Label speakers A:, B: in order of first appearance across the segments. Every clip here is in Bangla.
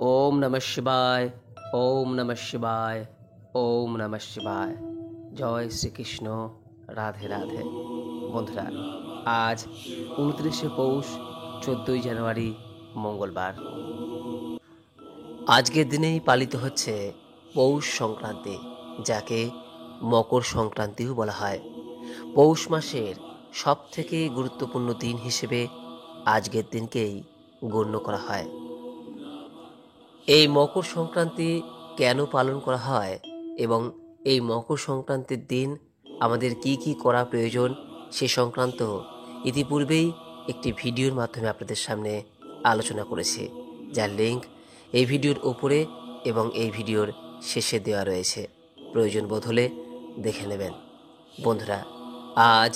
A: ওম নমঃ শিবায়। ওম নমঃ শিবায়। ওম নমঃ শিবায়। জয় শ্রীকৃষ্ণ। রাধে রাধে। বন্ধুরা, আজ 29শে পৌষ, 14ই জানুয়ারি, মঙ্গলবার। আজকের দিনেই পালিত হচ্ছে পৌষ সংক্রান্তি, যাকে মকর সংক্রান্তিও বলা হয়। পৌষ মাসের সবথেকে গুরুত্বপূর্ণ দিন হিসেবে আজকের দিনকেই গণ্য করা হয়। এই মকর সংক্রান্তি কেন পালন করা হয় এবং এই মকর সংক্রান্তির দিন আমাদের কি কি করা প্রয়োজন সে সংক্রান্ত ইতিপূর্বেই একটি ভিডিওর মাধ্যমে আপনাদের সামনে আলোচনা করেছি, যার লিঙ্ক এই ভিডিওর উপরে এবং এই ভিডিওর শেষে দেওয়া রয়েছে। প্রয়োজন বোধ হলে দেখে নেবেন। বন্ধুরা, আজ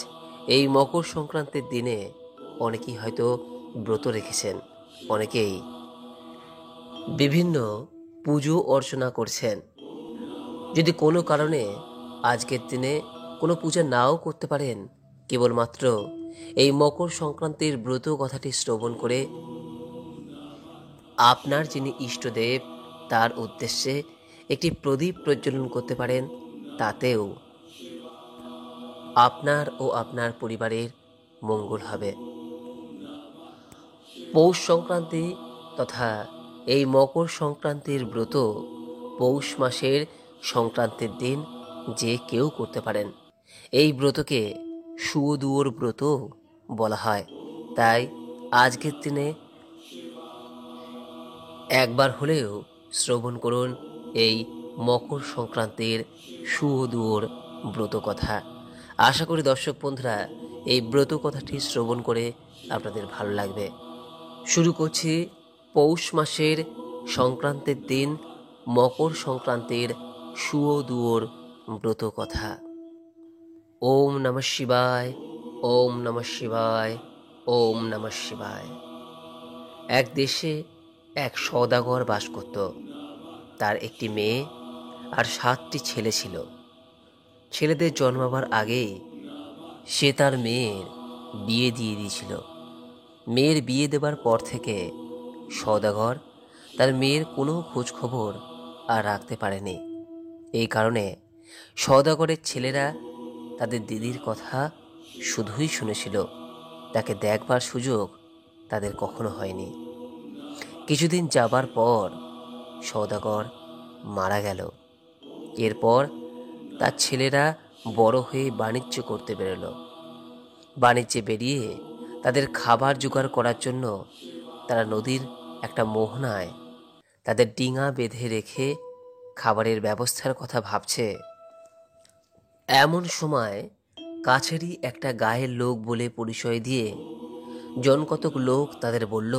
A: এই মকর সংক্রান্তির দিনে অনেকেই হয়তো ব্রত রেখেছেন, অনেকেই বিভিন্ন পুজো অর্চনা করছেন। যদি কোনো কারণে আজকের দিনে কোনো পূজা নাও করতে পারেন, কেবলমাত্র এই মকর সংক্রান্তির ব্রত কথাটি শ্রবণ করে আপনার যিনি ইষ্টদেব তার উদ্দেশ্যে একটি প্রদীপ প্রজ্বলন করতে পারেন। তাতেও আপনার ও আপনার পরিবারের মঙ্গল হবে। পৌষ সংক্রান্তি তথা এই মকর সংক্রান্তির ব্রত পৌষ মাসের সংক্রান্তির দিন যে কেউ করতে পারেন। এই ব্রতকে শুয়োদুয়োর ব্রত বলা হয়। তাই আজকের দিনে একবার হলেও শ্রবণ করুন এই মকর সংক্রান্তির শুয়োদুয়োর ব্রত কথা। আশা করি দর্শক বন্ধুরা এই ব্রত কথাটি শ্রবণ করে আপনাদের ভালো লাগবে। শুরু করছি পৌষ মাসের সংক্রান্তির দিন মকর সংক্রান্তির শুয়োদুয়োর ব্রত কথা। ওম নমঃ শিবায়। ওম নমঃ শিবায়। ওম নমঃ শিবায়। এক দেশে এক সওদাগর বাস করত। তার একটি মেয়ে আর 7টি ছেলে ছিল। ছেলেদের জন্মাবার আগেই সে তার মেয়ের বিয়ে দিয়ে দিয়েছিল। মেয়ের বিয়ে দেবার পর থেকে সওদাগর তার মেয়ের কোনো খোঁজ খবর আর রাখতে পারেনি। এই কারণে সওদাগরের ছেলেরা তাদের দিদির কথা শুধুই শুনেছিল, তাকে দেখবার সুযোগ তাদের কখনো হয়নি। কিছুদিন যাবার পর সওদাগর মারা গেল। এরপর তার ছেলেরা বড় হয়ে বাণিজ্য করতে বেরোলো। বাণিজ্যে বেরিয়ে তাদের খাবার জোগাড় করার জন্য তারা নদীর একটা মোহনায় তাদের ডিঙা বেঁধে রেখে খাবারের ব্যবস্থার কথা ভাবছে। এমন সময় কাছেরই একটা গায়ের লোক বলে পরিচয় দিয়ে জনকতক লোক তাদের বলল,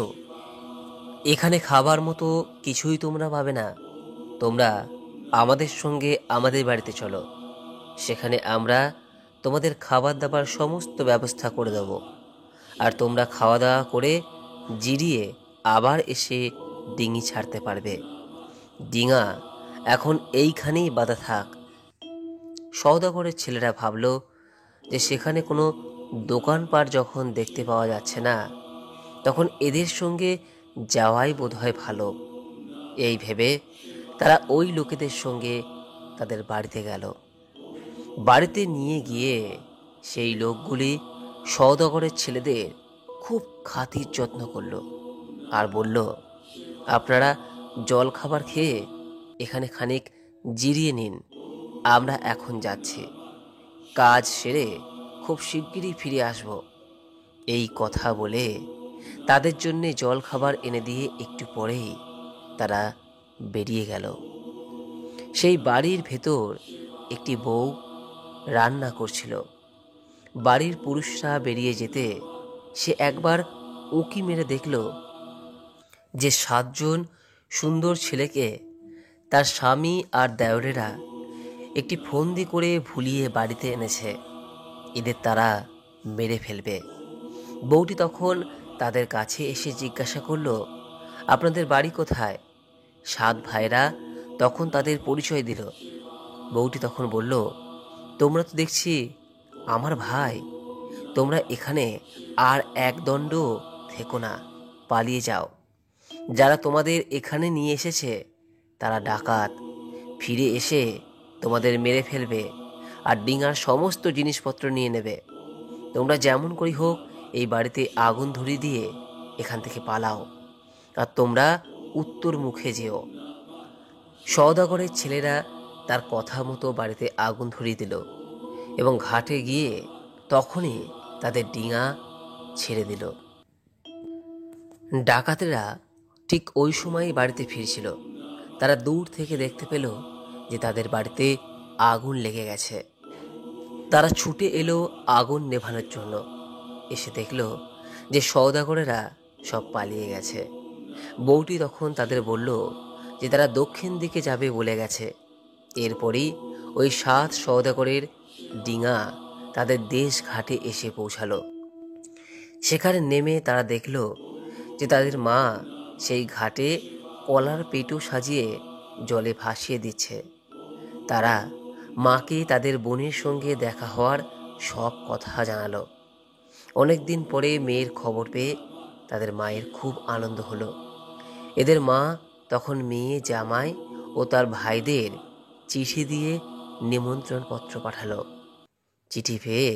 A: এখানে খাবার মতো কিছুই তোমরা পাবে না, তোমরা আমাদের সঙ্গে আমাদের বাড়িতে চলো, সেখানে আমরা তোমাদের খাবার দাবার সমস্ত ব্যবস্থা করে দেব, আর তোমরা খাওয়া দাওয়া করে জিরিয়ে আবার এসে ডিঙি ছাড়তে পারবে। ডিঙা এখন এইখানেই বাঁধা থাক। সওদাগরের ছেলেরা ভাবল যে সেখানে কোনো দোকানপাট যখন দেখতে পাওয়া যাচ্ছে না, তখন এদের সঙ্গে যাওয়াই বোধহয় ভালো। এই ভেবে তারা ওই লোকেদের সঙ্গে তাদের বাড়িতে গেল। বাড়িতে নিয়ে গিয়ে সেই লোকগুলি সওদাগরের ছেলেদের খুব খাতির যত্ন করল আর বলল, আপনারা জল খাবার খেয়ে এখানে খানিক জিরিয়ে নিন, আমরা এখন যাচ্ছি, কাজ সেরে খুব শিগগিরই ফিরে আসব। এই কথা বলে তাদের জন্যে জল খাবার এনে দিয়ে একটু পরেই তারা বেরিয়ে গেল। সেই বাড়ির ভেতর একটি বউ রান্না করছিল। বাড়ির পুরুষরা বেরিয়ে যেতে সে একবার উঁকি মেরে দেখল যে 7জন সুন্দর ছেলেকে তার স্বামী আর দেওরেরা একটি ফন্দি করে ভুলিয়ে বাড়িতে এনেছে। এদের তারা মেরে ফেলবে। বউটি তখন তাদের কাছে এসে জিজ্ঞাসা করল, আপনাদের বাড়ি কোথায়? 7 ভাইরা তখন তাদের পরিচয় দিল। বউটি তখন বলল, তোমরা তো দেখছি আমার ভাই, তোমরা এখানে আর এক দণ্ড থেকো না, পালিয়ে যাও। যারা তোমাদের এখানে নিয়ে এসেছে তারা ডাকাত, ফিরে এসে তোমাদের মেরে ফেলবে আর ডিঙার সমস্ত জিনিসপত্র নিয়ে নেবে। তোমরা যেমন করি হোক এই বাড়িতে আগুন ধরিয়ে দিয়ে এখান থেকে পালাও, আর তোমরা উত্তর মুখে যেও। সওদাগরের ছেলেরা তার কথা মতো বাড়িতে আগুন ধরিয়ে দিল এবং ঘাটে গিয়ে তখনই তাদের ডিঙা ছেড়ে দিল। ডাকাতেরা ঠিক ওই সময়ই বাড়িতে ফিরছিল। তারা দূর থেকে দেখতে পেল যে তাদের বাড়িতে আগুন লেগে গেছে। তারা ছুটে এলো আগুন নেভানোর জন্য। এসে দেখল যে সওদাগরেরা সব পালিয়ে গেছে। বউটি তখন তাদের বলল যে তারা দক্ষিণ দিকে যাবে বলে গেছে। এরপরই ওই 7 সওদাগরের ডিঙা তাদের দেশ ঘাটে এসে পৌঁছালো। সেখানে নেমে তারা দেখল যে তাদের মা সেই ঘাটে কলার পেটু সাজিয়ে জলে ভাসিয়ে দিচ্ছে। তারা মাকে তাদের বোনের সঙ্গে দেখা হওয়ার সব কথা জানালো। অনেকদিন পরে মেয়ের খবর পেয়ে তাদের মায়ের খুব আনন্দ হলো। এদের মা তখন মেয়ে, জামাই ও তার ভাইদের চিঠি দিয়ে নিমন্ত্রণপত্র পাঠালো। চিঠি পেয়ে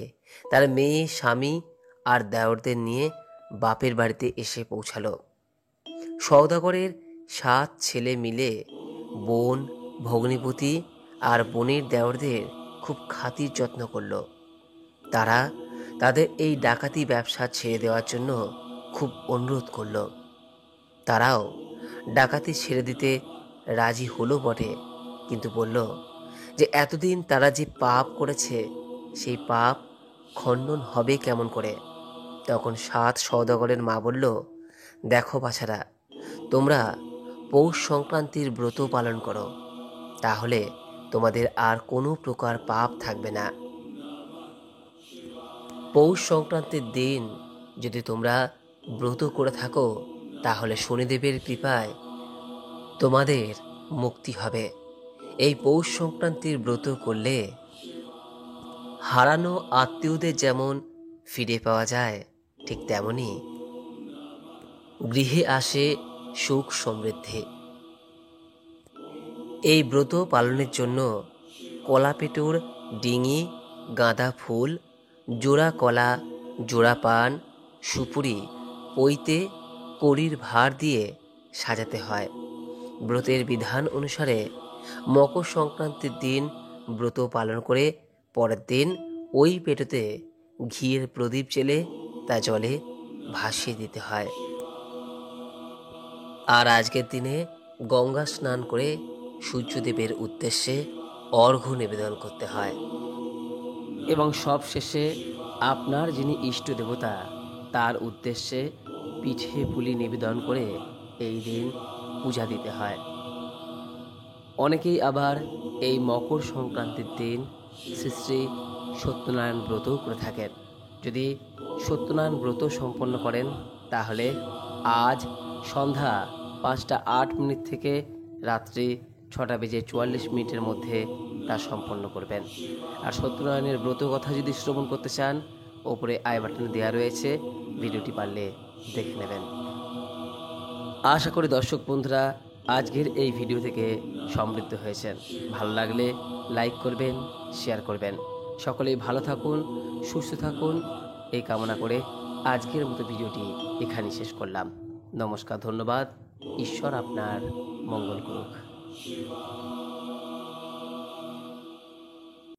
A: তার মেয়ে, স্বামী আর দেওরদের নিয়ে বাপের বাড়িতে এসে পৌঁছালো। সওদাগরের 7 ছেলে মিলে বোন, ভগ্নিপতি আর বোনের দেওরদের খুব খাতির যত্ন করল। তারা তাদের এই ডাকাতি ব্যবসা ছেড়ে দেওয়ার জন্য খুব অনুরোধ করল। তারাও ডাকাতি ছেড়ে দিতে রাজি হলো বটে, কিন্তু বলল যে এতদিন তারা যে পাপ করেছে সেই পাপ খণ্ডন হবে কেমন করে। তখন 7 সওদাগরের মা বলল, দেখো বাছারা, তোমরা পৌষ সংক্রান্তির ব্রত পালন করো, তাহলে তোমাদের আর কোনো প্রকার পাপ থাকবে না। পৌষ সংক্রান্তির দিন যদি তোমরা ব্রত করে থাকো তাহলে শনিদেবের কৃপায় তোমাদের মুক্তি হবে। এই পৌষ সংক্রান্তির ব্রত করলে হারানো আত্মীয়দের যেমন ফিরে পাওয়া যায়, ঠিক তেমনি গৃহে আসে সুখ সমৃদ্ধি। এই ব্রত পালনের জন্য কলাপেটুর ডিঙি, গাঁদা ফুল, জোড়া কলা, জোড়া পান, সুপুরি, পৈতে, কড়ির ভার দিয়ে সাজাতে হয়। ব্রতের বিধান অনুসারে মকর সংক্রান্তির দিন ব্রত পালন করে পরের দিন ওই পেটোতে ঘিয়ের প্রদীপ জেলে তা জলে ভাসিয়ে দিতে হয়। আর আজকের দিনে গঙ্গা স্নান করে সূর্যদেবের উদ্দেশ্যে অর্ঘ্য নিবেদন করতে হয় এবং সব শেষে আপনার যিনি ইষ্ট দেবতা তার উদ্দেশ্যে পিঠে পুলি নিবেদন করে এই দিন পূজা দিতে হয়। অনেকেই আবার এই মকর সংক্রান্তির দিন শ্রী শ্রী সত্যনারায়ণ ব্রতও করে থাকেন। যদি সত্যনারায়ণ ব্রত সম্পন্ন করেন তাহলে আজ সন্ধ্যা 5টা 8 মিনিট থেকে রাত্রি 6টা বেজে 44 মিনিটের মধ্যে তা সম্পন্ন করবেন। আর সত্যনারায়ণের ব্রত কথা যদি শ্রবণ করতে চান, ওপরে আই বাটনে দেওয়া রয়েছে, ভিডিওটি পারলে দেখে নেবেন। আশা করি দর্শক বন্ধুরা আজকের এই ভিডিও থেকে সমৃদ্ধ হয়েছেন। ভালো লাগলে লাইক করবেন, শেয়ার করবেন। সকলেই ভালো থাকুন, সুস্থ থাকুন এই কামনা করে আজকের মতো ভিডিওটি এখানেই শেষ করলাম। নমস্কার, ধন্যবাদ। ঈশ্বর আপনার মঙ্গল করুক।